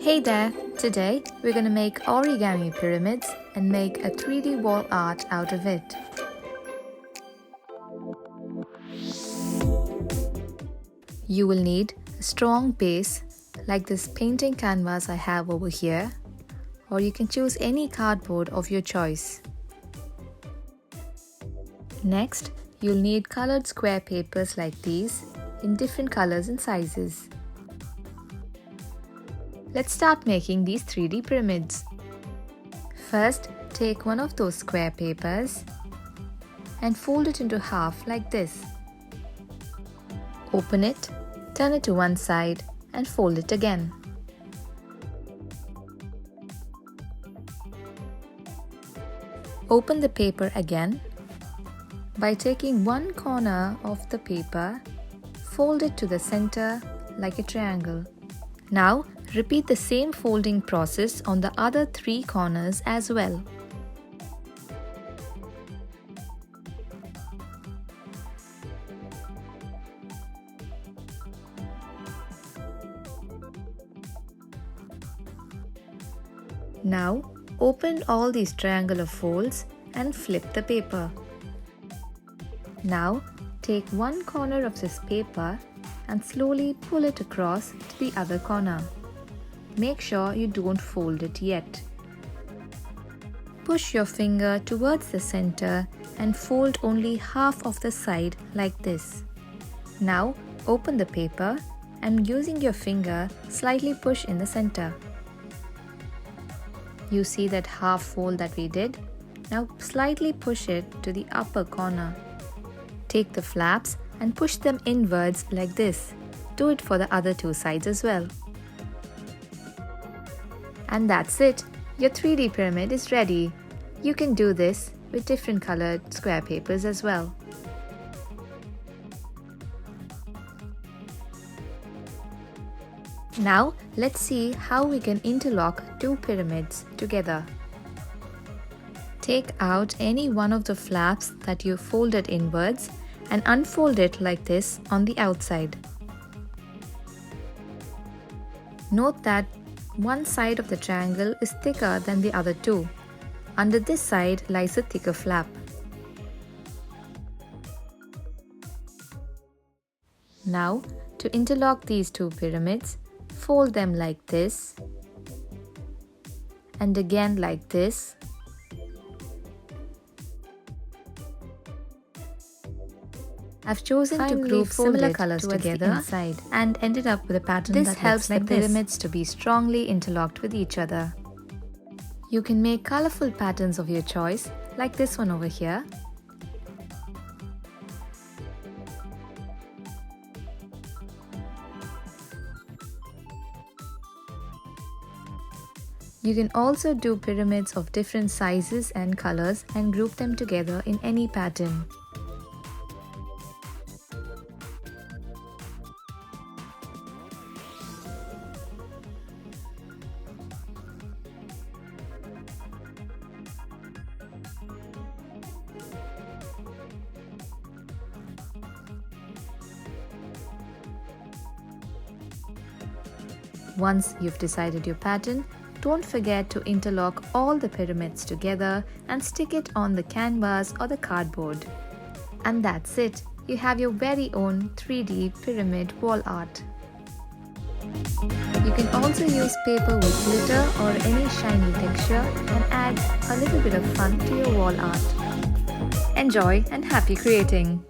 Hey there! Today we're going to make origami pyramids and make a 3D wall art out of it. You will need a strong base like this painting canvas I have over here, or you can choose any cardboard of your choice. Next, you'll need colored square papers like these in different colors and sizes. Let's start making these 3D pyramids. First, take one of those square papers and fold it into half like this. Open it, turn it to one side and fold it again. Open the paper again. By taking one corner of the paper, fold it to the center like a triangle. Now, repeat the same folding process on the other 3 corners as well. Now, open all these triangular folds and flip the paper. Now, take one corner of this paper and slowly pull it across to the other corner. Make sure you don't fold it yet. Push your finger towards the center and fold only half of the side like this. Now, open the paper and using your finger, slightly push in the center. You see that half fold that we did? Now slightly push it to the upper corner. Take the flaps and push them inwards like this. Do it for the other 2 sides as well. And that's it. Your 3D pyramid is ready. You can do this with different colored square papers as well. Now, let's see how we can interlock 2 pyramids together. Take out any one of the flaps that you folded inwards and unfold it like this on the outside. Note that one side of the triangle is thicker than the other 2. Under this side lies a thicker flap. Now, to interlock these 2 pyramids, fold them like this and again like this. I've chosen to group similar colors together inside and ended up with a pattern that helps the pyramids to be strongly interlocked with each other. You can make colorful patterns of your choice, like this one over here. You can also do pyramids of different sizes and colors and group them together in any pattern. Once you've decided your pattern, don't forget to interlock all the pyramids together and stick it on the canvas or the cardboard. And that's it. You have your very own 3D pyramid wall art. You can also use paper with glitter or any shiny texture and add a little bit of fun to your wall art. Enjoy and happy creating!